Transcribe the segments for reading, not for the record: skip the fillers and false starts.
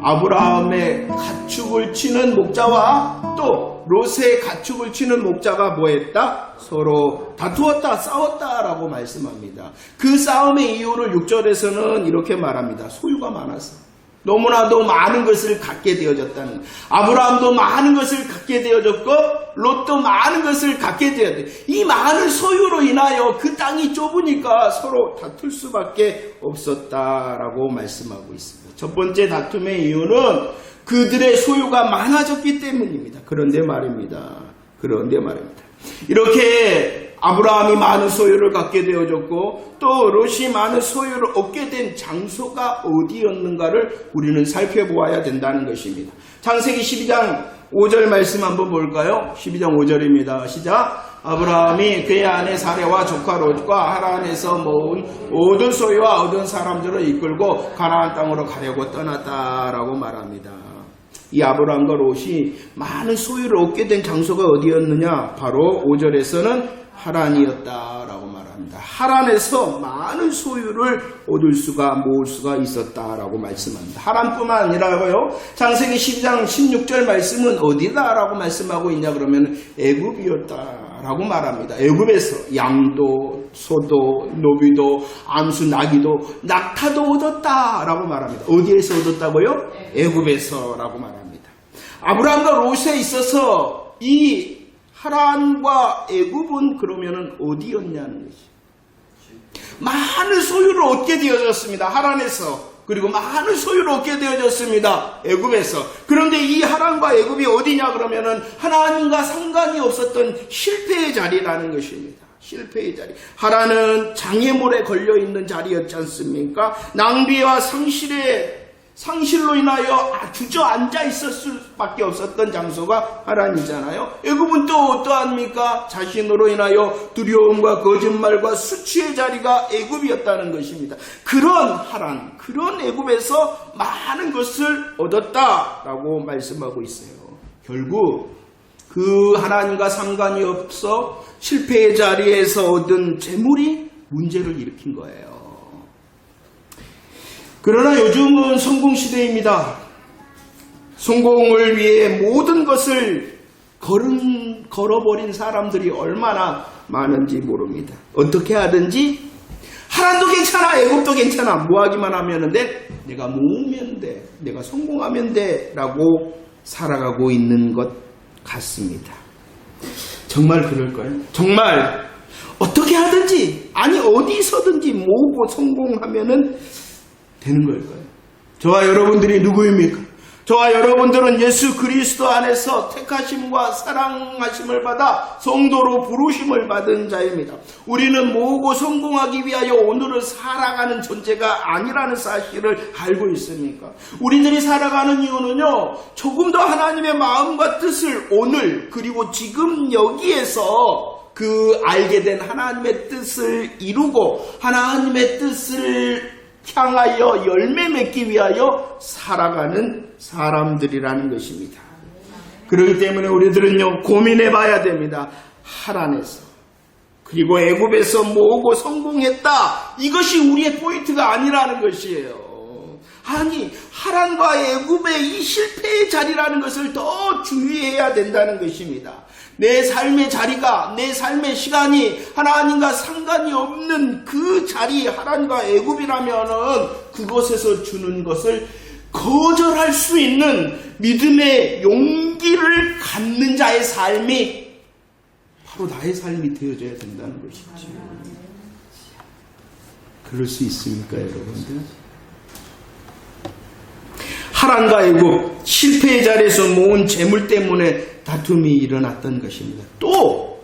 아브라함의 가축을 치는 목자와 또 롯의 가축을 치는 목자가 뭐했다? 서로 다투었다, 싸웠다라고 말씀합니다. 그 싸움의 이유를 6절에서는 이렇게 말합니다. 소유가 많았어. 너무나도 많은 것을 갖게 되어졌다는 거예요. 아브라함도 많은 것을 갖게 되어졌고 롯도 많은 것을 갖게 되어졌다. 이 많은 소유로 인하여 그 땅이 좁으니까 서로 다툴 수밖에 없었다라고 말씀하고 있습니다. 첫 번째 다툼의 이유는 그들의 소유가 많아졌기 때문입니다. 그런데 말입니다. 이렇게 아브라함이 많은 소유를 갖게 되어졌고 또 롯이 많은 소유를 얻게 된 장소가 어디였는가를 우리는 살펴보아야 된다는 것입니다. 창세기 12장 5절 말씀 한번 볼까요? 12장 5절입니다. 시작. 아브라함이 그의 아내 사레와 조카 롯과 하란에서 모은 모든 소유와 얻은 사람들을 이끌고 가나안 땅으로 가려고 떠났다라고 말합니다. 이 아브라함과 롯이 많은 소유를 얻게 된 장소가 어디였느냐? 바로 5절에서는 하란이었다라고 말합니다. 하란에서 많은 소유를 얻을 수가 모을 수가 있었다라고 말씀합니다. 하란뿐만 아니라고요. 창세기 12장 16절 말씀은 어디다라고 말씀하고 있냐 그러면 애굽이었다라고 말합니다. 애굽에서 양도, 소도, 노비도, 암수, 나귀도, 낙타도 얻었다라고 말합니다. 어디에서 얻었다고요? 애굽에서라고 말합니다. 아브라함과 롯에 있어서 이 하란과 애굽은 그러면은 어디였냐는 것이. 많은 소유를 얻게 되어졌습니다. 하란에서. 그리고 많은 소유를 얻게 되어졌습니다. 애굽에서. 그런데 이 하란과 애굽이 어디냐 그러면은 하나님과 상관이 없었던 실패의 자리라는 것입니다. 실패의 자리. 하란은 장애물에 걸려있는 자리였지 않습니까? 낭비와 상실로 인하여 주저앉아 있을 수밖에 없었던 장소가 하란이잖아요. 애굽은 또 어떠합니까? 자신으로 인하여 두려움과 거짓말과 수치의 자리가 애굽이었다는 것입니다. 그런 하란, 그런 애굽에서 많은 것을 얻었다라고 말씀하고 있어요. 결국 그 하나님과 상관이 없어 실패의 자리에서 얻은 재물이 문제를 일으킨 거예요. 그러나 요즘은 성공시대입니다. 성공을 위해 모든 것을 걸어버린 사람들이 얼마나 많은지 모릅니다. 어떻게 하든지 하란도 괜찮아, 애굽도 괜찮아, 뭐 하기만 하면 돼, 내가 모으면 돼, 내가 성공하면 돼 라고 살아가고 있는 것 같습니다. 정말 그럴까요? 정말 어떻게 하든지, 아니 어디서든지 모으고 성공하면은 되는 걸까요? 저와 여러분들이 누구입니까? 저와 여러분들은 예수 그리스도 안에서 택하심과 사랑하심을 받아 성도로 부르심을 받은 자입니다. 우리는 모으고 성공하기 위하여 오늘을 살아가는 존재가 아니라는 사실을 알고 있습니까? 우리들이 살아가는 이유는요, 조금 더 하나님의 마음과 뜻을 오늘 그리고 지금 여기에서 그 알게 된 하나님의 뜻을 이루고 하나님의 뜻을 향하여 열매 맺기 위하여 살아가는 사람들이라는 것입니다. 그렇기 때문에 우리들은요, 고민해 봐야 됩니다. 하란에서 그리고 애굽에서 모으고 성공했다, 이것이 우리의 포인트가 아니라는 것이에요. 아니, 하란과 애굽의 이 실패의 자리라는 것을 더 주의해야 된다는 것입니다. 내 삶의 자리가, 내 삶의 시간이 하나님과 상관이 없는 그 자리, 하란과 애굽이라면은 그곳에서 주는 것을 거절할 수 있는 믿음의 용기를 갖는 자의 삶이 바로 나의 삶이 되어져야 된다는 것이죠. 그럴 수 있습니까, 여러분들? 하란과 애굽, 실패의 자리에서 모은 재물 때문에 다툼이 일어났던 것입니다. 또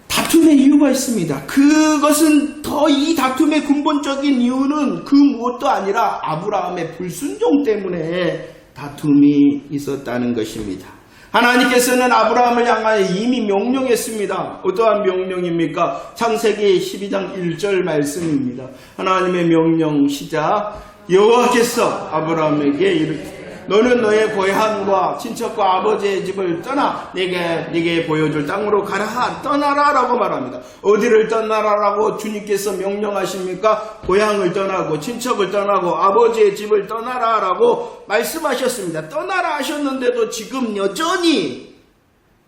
다툼의 이유가 있습니다. 그것은 더 이 다툼의 근본적인 이유는 그 무엇도 아니라 아브라함의 불순종 때문에 다툼이 있었다는 것입니다. 하나님께서는 아브라함을 향하여 이미 명령했습니다. 어떠한 명령입니까? 창세기 12장 1절 말씀입니다. 하나님의 명령 시작. 여호와께서 아브라함에게 이르되 너는 너의 고향과 친척과 아버지의 집을 떠나 네게 보여줄 땅으로 가라. 떠나라라고 말합니다. 어디를 떠나라라고 주님께서 명령하십니까? 고향을 떠나고 친척을 떠나고 아버지의 집을 떠나라라고 말씀하셨습니다. 떠나라 하셨는데도 지금 여전히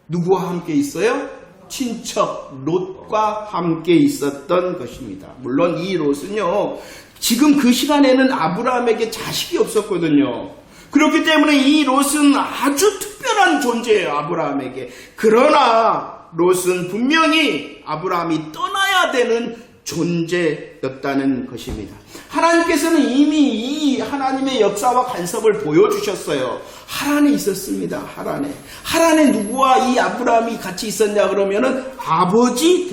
누구와 함께 있어요? 친척 롯과 함께 있었던 것입니다. 물론 이 롯은요, 지금 그 시간에는 아브라함에게 자식이 없었거든요. 그렇기 때문에 이 롯은 아주 특별한 존재예요, 아브라함에게. 그러나 롯은 분명히 아브라함이 떠나야 되는 존재였다는 것입니다. 하나님께서는 이미 이 하나님의 역사와 간섭을 보여주셨어요. 하란에 있었습니다. 하란에 누구와 이 아브라함이 같이 있었냐 그러면은 아버지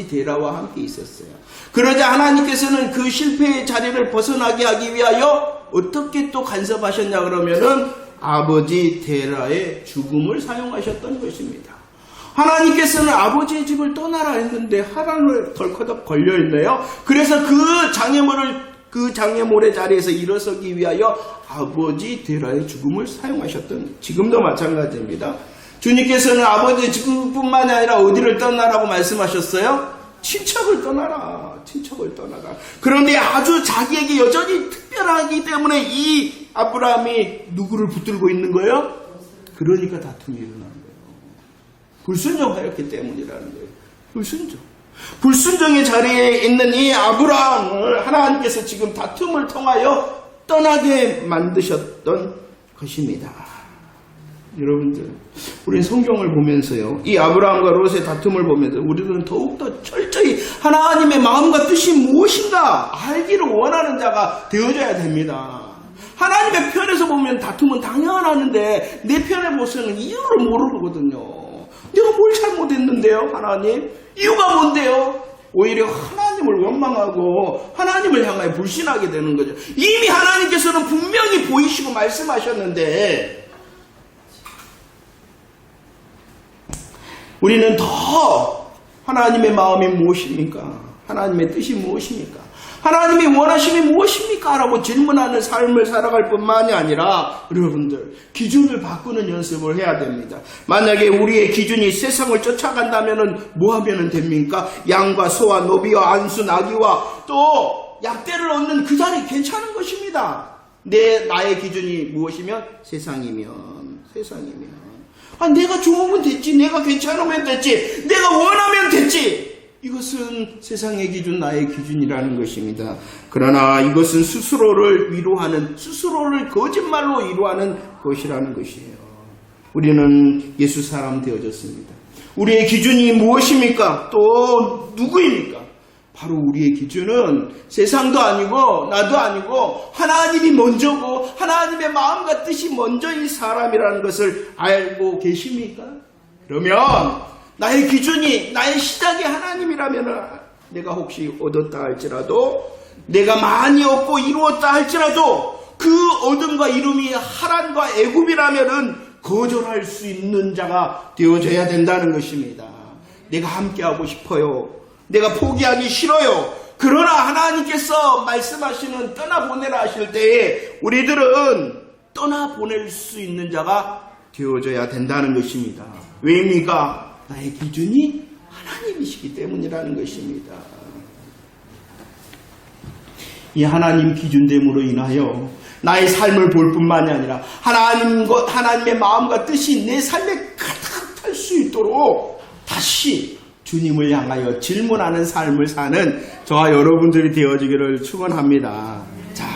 데라와 함께 있었어요. 그러자 하나님께서는 그 실패의 자리를 벗어나게 하기 위하여 어떻게 또 간섭하셨냐 그러면은 아버지 데라의 죽음을 사용하셨던 것입니다. 하나님께서는 아버지의 집을 떠나라 했는데 하란을 덜커덕 걸려있네요. 그래서 그 장애물의 자리에서 일어서기 위하여 아버지 데라의 죽음을 사용하셨던, 지금도 마찬가지입니다. 주님께서는 아버지의 죽음뿐만이 아니라 어디를 떠나라고 말씀하셨어요? 친척을 떠나라. 그런데 아주 자기에게 여전히 특별하기 때문에 이 아브라함이 누구를 붙들고 있는 거예요? 그러니까 다툼이 일어나는 거예요. 불순종하였기 때문이라는 거예요. 불순종의 자리에 있는 이 아브라함을 하나님께서 지금 다툼을 통하여 떠나게 만드셨던 것입니다. 여러분들, 우리는 성경을 보면서요, 이 아브라함과 롯의 다툼을 보면서 우리는 더욱더 철저히 하나님의 마음과 뜻이 무엇인가 알기를 원하는 자가 되어져야 됩니다. 하나님의 편에서 보면 다툼은 당연하는데 내 편에 보서는 이유를 모르거든요. 내가 뭘 잘못했는데요, 하나님? 이유가 뭔데요? 오히려 하나님을 원망하고 하나님을 향하여 불신하게 되는 거죠. 이미 하나님께서는 분명히 보이시고 말씀하셨는데 우리는 더 하나님의 마음이 무엇입니까? 하나님의 뜻이 무엇입니까? 하나님이 원하심이 무엇입니까? 라고 질문하는 삶을 살아갈 뿐만이 아니라 여러분들, 기준을 바꾸는 연습을 해야 됩니다. 만약에 우리의 기준이 세상을 쫓아간다면 뭐 하면 됩니까? 양과 소와 노비와 안수 나귀와 또 약대를 얻는 그 자리 괜찮은 것입니다. 나의 기준이 무엇이면? 세상이면. 내가 좋으면 됐지, 내가 괜찮으면 됐지, 내가 원하면 됐지. 이것은 세상의 기준, 나의 기준이라는 것입니다. 그러나 이것은 스스로를 거짓말로 위로하는 것이라는 것이에요. 우리는 예수 사람 되어졌습니다. 우리의 기준이 무엇입니까? 또 누구입니까? 바로 우리의 기준은 세상도 아니고 나도 아니고 하나님이 먼저고 하나님의 마음과 뜻이 먼저인 사람이라는 것을 알고 계십니까? 그러면 나의 기준이, 나의 시작이 하나님이라면 내가 혹시 얻었다 할지라도, 내가 많이 얻고 이루었다 할지라도 그 얻음과 이름이 하란과 애굽이라면은 거절할 수 있는 자가 되어져야 된다는 것입니다. 내가 함께하고 싶어요. 내가 포기하기 싫어요. 그러나 하나님께서 말씀하시는 떠나보내라 하실 때에 우리들은 떠나보낼 수 있는 자가 되어져야 된다는 것입니다. 왜입니까? 나의 기준이 하나님이시기 때문이라는 것입니다. 이 하나님 기준됨으로 인하여 나의 삶을 볼 뿐만이 아니라 하나님의 마음과 뜻이 내 삶에 가득할 수 있도록 다시 주님을 향하여 질문하는 삶을 사는 저와 여러분들이 되어지기를 축원합니다. 자,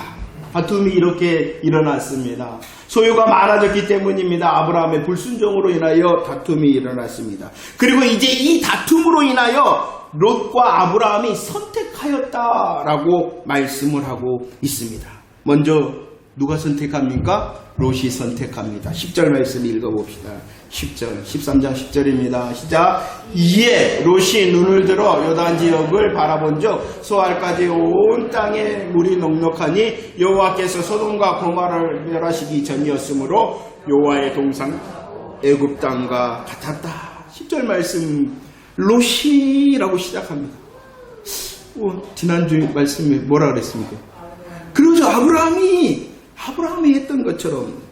다툼이 이렇게 일어났습니다. 소유가 많아졌기 때문입니다. 아브라함의 불순종으로 인하여 다툼이 일어났습니다. 그리고 이제 이 다툼으로 인하여 롯과 아브라함이 선택하였다라고 말씀을 하고 있습니다. 먼저 누가 선택합니까? 롯이 선택합니다. 10절 말씀 읽어봅시다. 10절, 13장 10절입니다. 시작. 이에 롯이 눈을 들어 요단 지역을 바라본즉 소알까지 온 땅에 물이 넉넉하니 여호와께서 소돔과 고모라를 멸하시기 전이었으므로 여호와의 동상 애굽 땅과 같았다. 10절 말씀 롯이라고 시작합니다. 지난주 말씀에 뭐라 그랬습니까? 그러죠. 아브라함이 아브라함이 했던 것처럼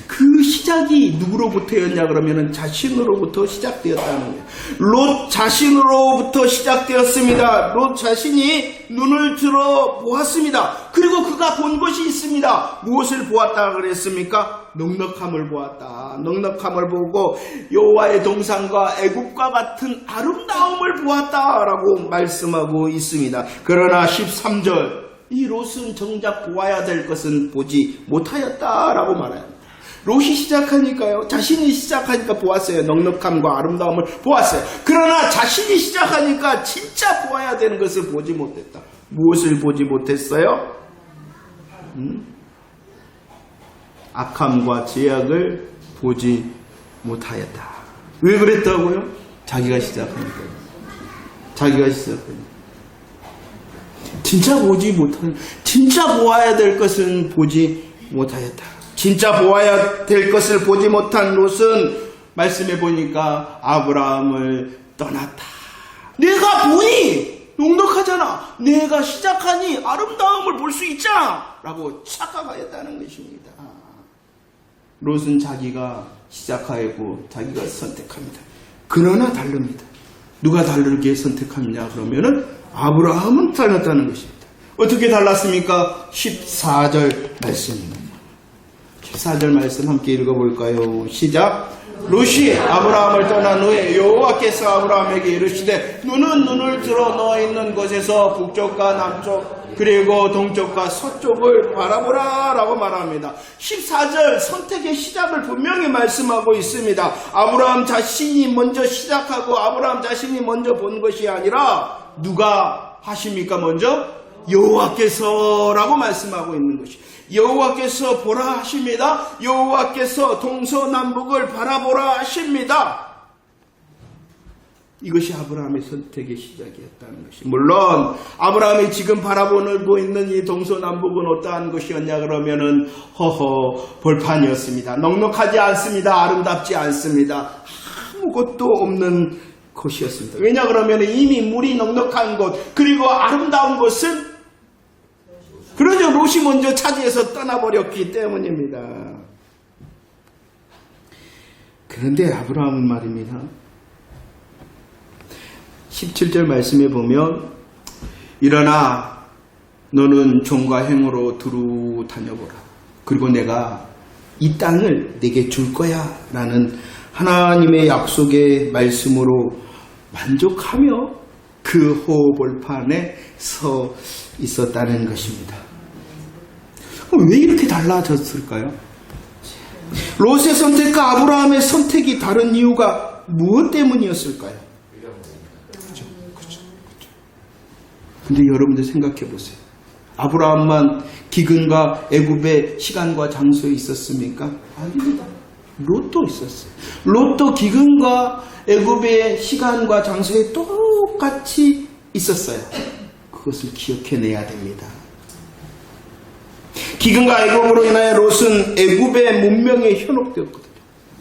그 시작이 누구로부터였냐 그러면은 자신으로부터 시작되었다는 거예요. 롯 자신으로부터 시작되었습니다. 롯 자신이 눈을 들어 보았습니다. 그리고 그가 본 것이 있습니다. 무엇을 보았다 그랬습니까? 넉넉함을 보았다. 넉넉함을 보고 여호와의 동산과 애굽과 같은 아름다움을 보았다라고 말씀하고 있습니다. 그러나 13절 이 롯은 정작 보아야 될 것은 보지 못하였다라고 말합니다. 롯이 시작하니까요. 자신이 시작하니까 보았어요. 넉넉함과 아름다움을 보았어요. 그러나 자신이 시작하니까 진짜 보아야 되는 것을 보지 못했다. 무엇을 보지 못했어요? 악함과 죄악을 보지 못하였다. 왜 그랬다고요? 자기가 시작하니까요. 자기가 시작하니까. 진짜 보지 못한, 진짜 보아야 될 것은 보지 못하였다. 진짜 보아야 될 것을 보지 못한 롯은 말씀해 보니까 아브라함을 떠났다. 내가 보니 넉넉하잖아. 내가 시작하니 아름다움을 볼 수 있잖아. 라고 착각하였다는 것입니다. 롯은 자기가 시작하였고 자기가 선택합니다. 그러나 다릅니다. 누가 다르게 선택하느냐 그러면은 아브라함은 달랐다는 것입니다. 어떻게 달랐습니까? 14절 말씀입니다. 14절 말씀 함께 읽어볼까요? 시작. 롯이 아브라함을 떠난 후에 여호와께서 아브라함에게 이르시되 너는 눈을 들어 너 있는 곳에서 북쪽과 남쪽 그리고 동쪽과 서쪽을 바라보라 라고 말합니다. 14절 선택의 시작을 분명히 말씀하고 있습니다. 아브라함 자신이 먼저 시작하고 아브라함 자신이 먼저 본 것이 아니라 누가 하십니까? 먼저 여호와께서 라고 말씀하고 있는 것이 여호와께서 보라 하십니다. 여호와께서 동서남북을 바라보라 하십니다. 이것이 아브라함의 선택의 시작이었다는 것이. 물론 아브라함이 지금 바라보고 있는 이 동서남북은 어떠한 것이었냐 그러면은 벌판이었습니다. 넉넉하지 않습니다. 아름답지 않습니다. 아무것도 없는 곳이었습니다. 왜냐 그러면 이미 물이 넉넉한 곳 그리고 아름다운 곳은 그러죠. 롯이 먼저 차지해서 떠나버렸기 때문입니다. 그런데 아브라함은 말입니다. 17절 말씀에 보면 일어나 너는 종과 행으로 두루 다녀보라. 그리고 내가 이 땅을 내게 줄 거야 라는 하나님의 약속의 말씀으로 만족하며 그 호벌판에 서 있었다는 것입니다. 왜 이렇게 달라졌을까요? 롯의 선택과 아브라함의 선택이 다른 이유가 무엇 때문이었을까요? 그렇죠. 근데 여러분들 생각해 보세요. 아브라함만 기근과 애굽의 시간과 장소에 있었습니까? 아닙니다. 롯도 있었어요. 롯도 기근과 애굽의 시간과 장소에 똑같이 있었어요. 그것을 기억해내야 됩니다. 기근과 애굽으로 인하여 롯은 애굽의 문명에 현혹되었거든요.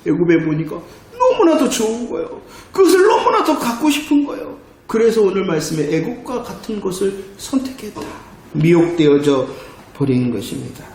애굽에 보니까 너무나도 좋은 거예요. 그것을 너무나도 갖고 싶은 거예요. 그래서 오늘 말씀에 애굽과 같은 것을 선택했다. 미혹되어져 버린 것입니다.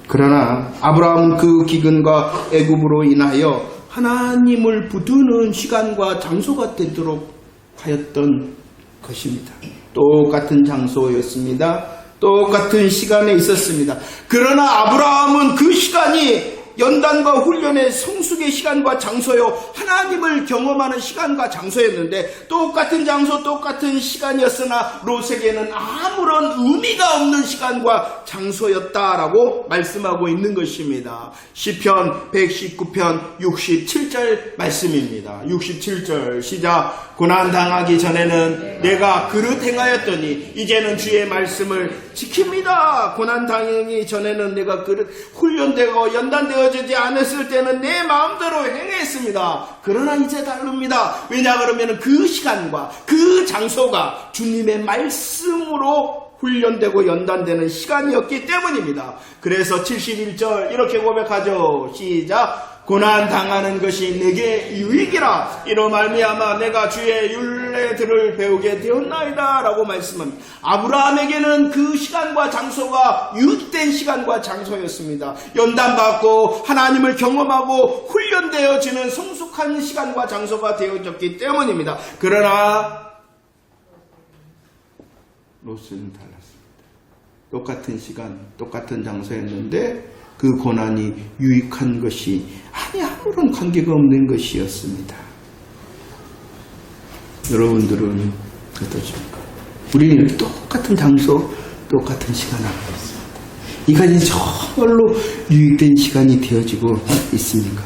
그러나 아브라함은 그 기근과 애굽으로 인하여 하나님을 부두는 시간과 장소가 되도록 하였던 것입니다. 똑같은 장소였습니다. 똑같은 시간에 있었습니다. 그러나 아브라함은 그 시간이 연단과 훈련의 성숙의 시간과 장소요 하나님을 경험하는 시간과 장소였는데 똑같은 장소 똑같은 시간이었으나 롯에게는 아무런 의미가 없는 시간과 장소였다라고 말씀하고 있는 것입니다. 시편 119편 67절 말씀입니다. 67절 시작. 고난당하기 전에는 내가 그릇 행하였더니 이제는 주의 말씀을 지킵니다. 고난당하기 전에는 내가 그릇 훈련되고 연단되어지지 않았을 때는 내 마음대로 행했습니다. 그러나 이제 다릅니다. 왜냐 그러면 그 시간과 그 장소가 주님의 말씀으로 훈련되고 연단되는 시간이었기 때문입니다. 그래서 71절 이렇게 고백하죠. 시작. 고난 당하는 것이 내게 유익이라. 이로 말미암아 내가 주의 율례들을 배우게 되었나이다 라고 말씀합니다. 아브라함에게는 그 시간과 장소가 유익된 시간과 장소였습니다. 연단받고 하나님을 경험하고 훈련되어지는 성숙한 시간과 장소가 되어졌기 때문입니다. 그러나 롯은 달랐습니다. 똑같은 시간, 똑같은 장소였는데 그 고난이 유익한 것이 아무런 관계가 없는 것이었습니다. 여러분들은 어떠십니까? 우리는 똑같은 장소, 똑같은 시간 안에 있습니다. 이것이 정말로 유익된 시간이 되어지고 있습니까?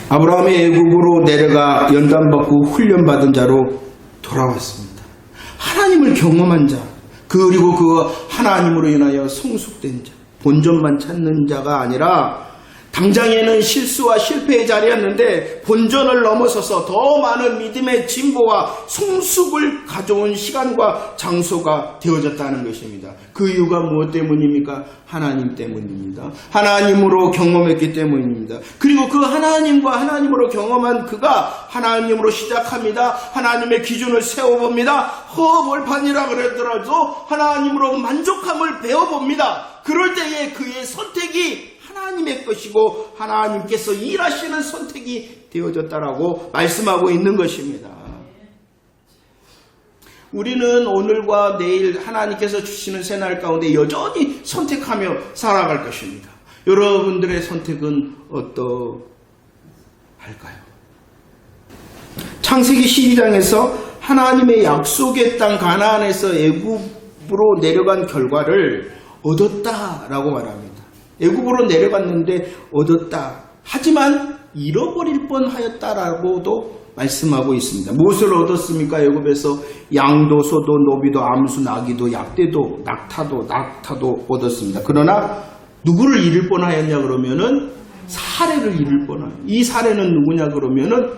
아브라함이 애굽으로 내려가 연단받고 훈련받은 자로 돌아왔습니다. 하나님을 경험한 자, 그리고 그 하나님으로 인하여 성숙된 자, 본전만 찾는 자가 아니라 당장에는 실수와 실패의 자리였는데 본전을 넘어서서 더 많은 믿음의 진보와 성숙을 가져온 시간과 장소가 되어졌다는 것입니다. 그 이유가 무엇 때문입니까? 하나님 때문입니다. 하나님으로 경험했기 때문입니다. 그리고 그 하나님과 하나님으로 경험한 그가 하나님으로 시작합니다. 하나님의 기준을 세워봅니다. 허벌판이라 그러더라도 하나님으로 만족함을 배워봅니다. 그럴 때에 그의 선택이 하나님의 것이고 하나님께서 일하시는 선택이 되어졌다라고 말씀하고 있는 것입니다. 우리는 오늘과 내일 하나님께서 주시는 새날 가운데 여전히 선택하며 살아갈 것입니다. 여러분들의 선택은 어떠할까요? 창세기 12장에서 하나님의 약속의 땅 가나안에서 애굽으로 내려간 결과를 얻었다라고 말합니다. 애굽으로 내려갔는데 얻었다. 하지만 잃어버릴 뻔하였다라고도 말씀하고 있습니다. 무엇을 얻었습니까? 애굽에서 양도, 소도, 노비도, 암수, 나귀도, 약대도, 낙타도 얻었습니다. 그러나 누구를 잃을 뻔하였냐 그러면은 사례를 잃을 뻔하여. 이 사례는 누구냐 그러면은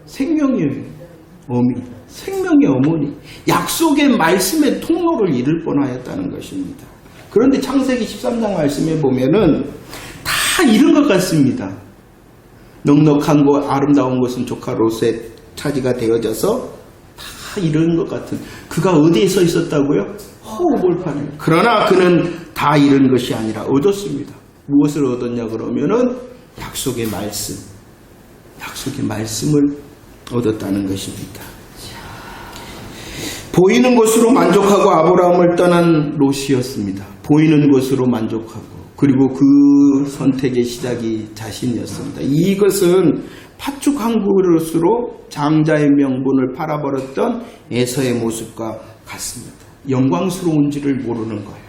생명의 어미, 생명의 어머니, 약속의 말씀의 통로를 잃을 뻔하였다는 것입니다. 그런데 창세기 13장 말씀에 보면은 다 잃은 것 같습니다. 넉넉한 것, 아름다운 것은 조카 롯의 차지가 되어져서 다 잃은 것 같은. 그가 어디에 서 있었다고요? 허우볼판에. 그러나 그는 다 잃은 것이 아니라 얻었습니다. 무엇을 얻었냐 그러면은 약속의 말씀. 약속의 말씀을 얻었다는 것입니다. 보이는 것으로 만족하고 아브라함을 떠난 롯이었습니다. 보이는 것으로 만족하고 그리고 그 선택의 시작이 자신이었습니다. 이것은 팥죽 한 그릇으로 장자의 명분을 팔아버렸던 에서의 모습과 같습니다. 영광스러운지를 모르는 거예요.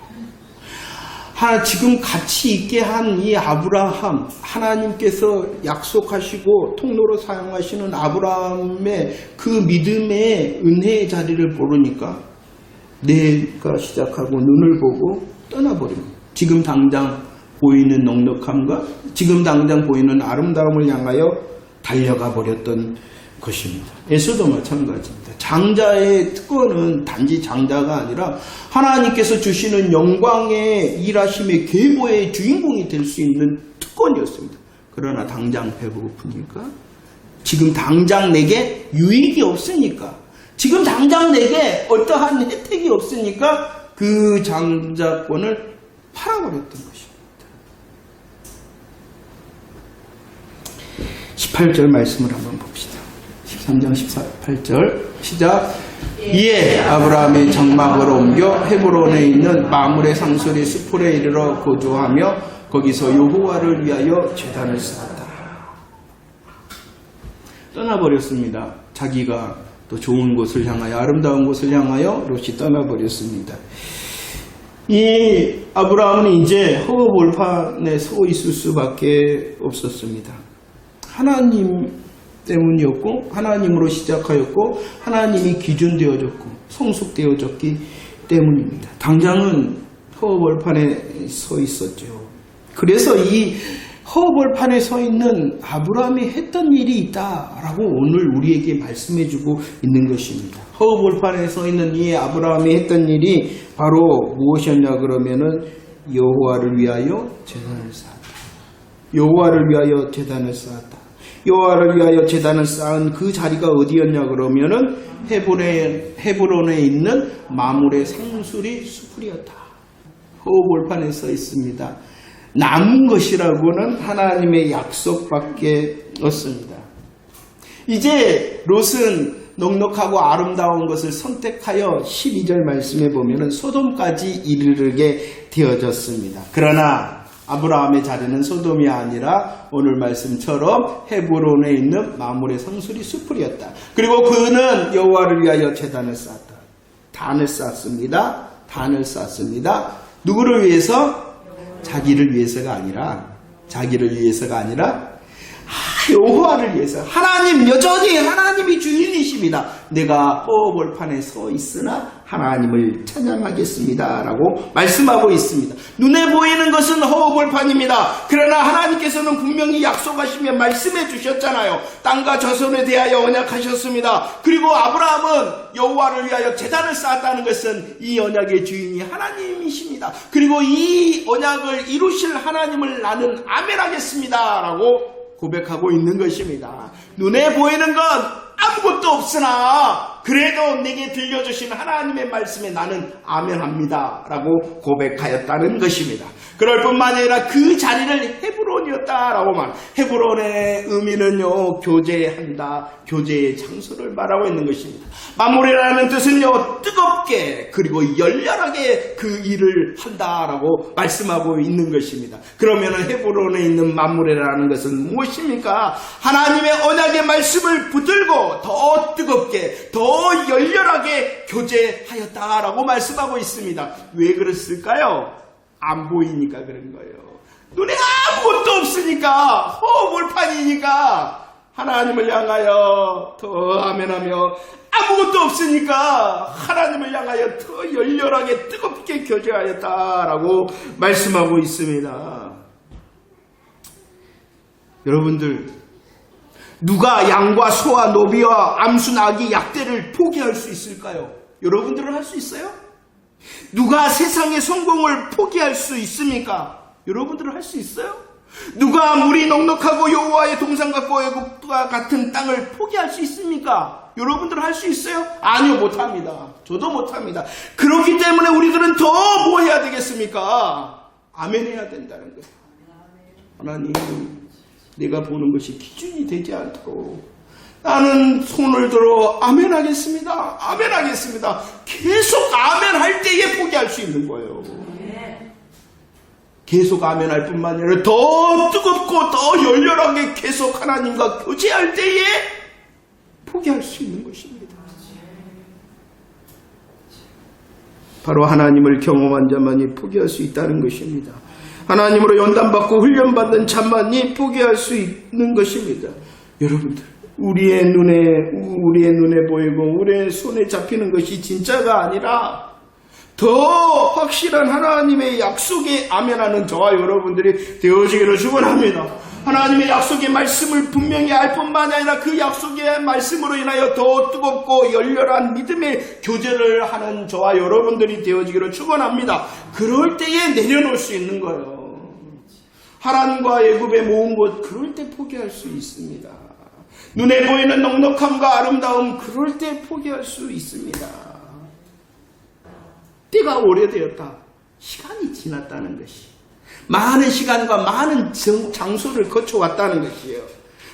지금 같이 있게 한 이 아브라함, 하나님께서 약속하시고 통로로 사용하시는 아브라함의 그 믿음의 은혜의 자리를 모르니까 내가 시작하고 눈을 보고 떠나버립니다. 지금 당장 보이는 넉넉함과 지금 당장 보이는 아름다움을 향하여 달려가 버렸던 것입니다. 에서도 마찬가지입니다. 장자의 특권은 단지 장자가 아니라 하나님께서 주시는 영광의 일하심의 계보의 주인공이 될 수 있는 특권이었습니다. 그러나 당장 배고프니까, 지금 당장 내게 유익이 없으니까, 지금 당장 내게 어떠한 혜택이 없으니까 그 장자권을 팔아버렸던 것입니다. 18절 말씀을 한번 봅시다. 13장 18절 시작. 이에 아브라함이 장막으로 옮겨 헤브론에 있는 마므레 상수리 수풀에 이르러 거주하며 거기서 여호와를 위하여 제단을 쌓았다. 떠나버렸습니다. 자기가 또 좋은 곳을 향하여, 아름다운 곳을 향하여 롯이 떠나버렸습니다. 이 아브라함은 이제 허허벌판에 서 있을 수밖에 없었습니다. 하나님 때문이었고, 하나님으로 시작하였고, 하나님이 기준되어졌고 성숙되어졌기 때문입니다. 당장은 허허벌판에 서 있었죠. 그래서 이 허허벌판에 서 있는 아브라함이 했던 일이 있다라고 오늘 우리에게 말씀해주고 있는 것입니다. 허허벌판에 서 있는 이 아브라함이 했던 일이 바로 무엇이었냐 그러면은 여호와를 위하여 제단을 쌓았다. 여호와를 위하여 제단을 쌓았다. 여호와를 위하여 제단을 쌓은 그 자리가 어디였냐 그러면은 헤브론에 있는 마므레 상수리 수풀이었다. 호흡올판에 써 있습니다. 남은 것이라고는 하나님의 약속밖에 없습니다. 이제 롯은 넉넉하고 아름다운 것을 선택하여 12절 말씀에 보면은 소돔까지 이르게 되어졌습니다. 그러나 아브라함의 자리는 소돔이 아니라 오늘 말씀처럼 헤브론에 있는 마므레 상수리 수풀이었다. 그리고 그는 여호와를 위하여 제단을 쌓았다. 단을 쌓습니다. 단을 쌓습니다. 누구를 위해서? 자기를 위해서가 아니라 여호와를 위해서. 하나님, 여전히 하나님이 주인이십니다. 내가 호흡올판에 서 있으나 하나님을 찬양하겠습니다 라고 말씀하고 있습니다. 눈에 보이는 것은 호흡올판입니다. 그러나 하나님께서는 분명히 약속하시며 말씀해 주셨잖아요. 땅과 자손에 대하여 언약하셨습니다. 그리고 아브라함은 여호와를 위하여 제단을 쌓았다는 것은 이 언약의 주인이 하나님이십니다. 그리고 이 언약을 이루실 하나님을 나는 아멘하겠습니다 라고 고백하고 있는 것입니다. 눈에 보이는 건 아무것도 없으나 그래도 내게 들려주신 하나님의 말씀에 나는 아멘합니다 라고 고백하였다는 것입니다. 그럴 뿐만 아니라 그 자리를 헤브론이었다라고 말. 헤브론의 의미는요, 교제한다, 교제의 장소를 말하고 있는 것입니다. 마므레라는 뜻은요, 뜨겁게 그리고 열렬하게 그 일을 한다라고 말씀하고 있는 것입니다. 그러면 헤브론에 있는 마므레라는 것은 무엇입니까? 하나님의 언약의 말씀을 붙들고 더 뜨겁게 더 열렬하게 교제하였다라고 말씀하고 있습니다. 왜 그랬을까요? 안 보이니까 그런 거예요. 눈에 아무것도 없으니까, 호흡올판이니까 하나님을 향하여 더 아멘하며, 아무것도 없으니까 하나님을 향하여 더 열렬하게 뜨겁게 교제하였다라고 말씀하고 있습니다. 여러분들, 누가 양과 소와 노비와 암수 나귀 약대를 포기할 수 있을까요? 여러분들은 할 수 있어요? 누가 세상의 성공을 포기할 수 있습니까? 여러분들은 할 수 있어요? 누가 물이 넉넉하고 여호와의 동산과 애굽과 같은 땅을 포기할 수 있습니까? 여러분들은 할 수 있어요? 아니요, 못합니다. 저도 못합니다. 그렇기 때문에 우리들은 더 뭐 해야 되겠습니까? 아멘해야 된다는 거예요. 하나님, 내가 보는 것이 기준이 되지 않도록 나는 손을 들어 아멘하겠습니다. 아멘하겠습니다. 계속 아멘할 때에 포기할 수 있는 거예요. 계속 아멘할 뿐만 아니라 더 뜨겁고 더 열렬하게 계속 하나님과 교제할 때에 포기할 수 있는 것입니다. 바로 하나님을 경험한 자만이 포기할 수 있다는 것입니다. 하나님으로 연단받고 훈련받는 자만이 포기할 수 있는 것입니다. 여러분들, 우리의 눈에 보이고 우리의 손에 잡히는 것이 진짜가 아니라 더 확실한 하나님의 약속에 아멘하는 저와 여러분들이 되어지기를 축원합니다. 하나님의 약속의 말씀을 분명히 알 뿐만 아니라 그 약속의 말씀으로 인하여 더 뜨겁고 열렬한 믿음의 교제를 하는 저와 여러분들이 되어지기를 축원합니다. 그럴 때에 내려놓을 수 있는 거예요. 하란과 애굽에 모은 것, 그럴 때 포기할 수 있습니다. 눈에 보이는 넉넉함과 아름다움, 그럴 때 포기할 수 있습니다. 때가 오래되었다. 시간이 지났다는 것이. 많은 시간과 많은 장소를 거쳐왔다는 것이에요.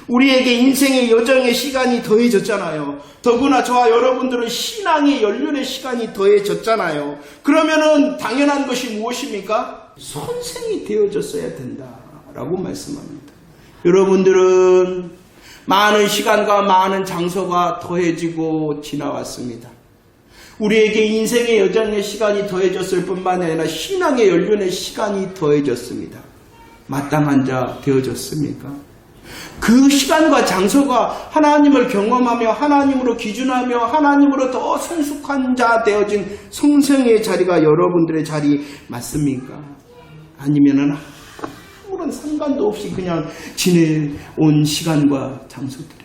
우리에게 인생의 여정의 시간이 더해졌잖아요. 더구나 저와 여러분들은 신앙의 연륜의 시간이 더해졌잖아요. 그러면은 당연한 것이 무엇입니까? 선생이 되어졌어야 된다라고 말씀합니다. 여러분들은 많은 시간과 많은 장소가 더해지고 지나왔습니다. 우리에게 인생의 여정의 시간이 더해졌을 뿐만 아니라 신앙의 연륜의 시간이 더해졌습니다. 마땅한 자 되어졌습니까? 그 시간과 장소가 하나님을 경험하며 하나님으로 기준하며 하나님으로 더 성숙한 자 되어진 성생의 자리가 여러분들의 자리 맞습니까? 아니면은 아무런 상관도 없이 그냥 지내온 시간과 장소들,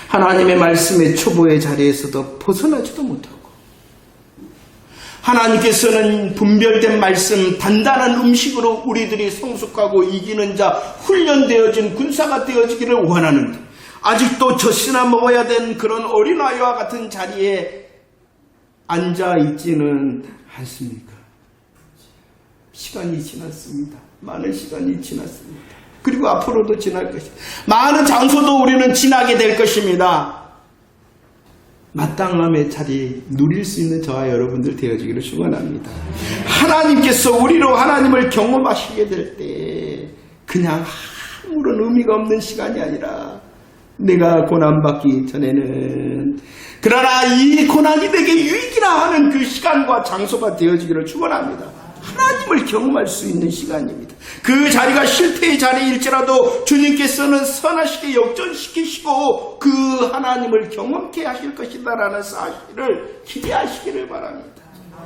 하나님의 말씀의 초보의 자리에서도 벗어나지도 못하고 하나님께서는 분별된 말씀, 단단한 음식으로 우리들이 성숙하고 이기는 자, 훈련되어진 군사가 되어지기를 원하는데 아직도 젖이나 먹어야 된 그런 어린아이와 같은 자리에 앉아있지는 않습니까? 시간이 지났습니다. 많은 시간이 지났습니다. 그리고 앞으로도 지날 것입니다. 많은 장소도 우리는 지나게 될 것입니다. 마땅함의 자리 누릴 수 있는 저와 여러분들 되어지기를 축원합니다. 하나님께서 우리로 하나님을 경험하시게 될 때 그냥 아무런 의미가 없는 시간이 아니라 내가 고난받기 전에는 그러나 이 고난이 내게 유익이라 하는 그 시간과 장소가 되어지기를 축원합니다. 하나님을 경험할 수 있는 시간입니다. 그 자리가 실패의 자리일지라도 주님께서는 선하시게 역전시키시고 그 하나님을 경험케 하실 것이다라는 사실을 기대하시기를 바랍니다.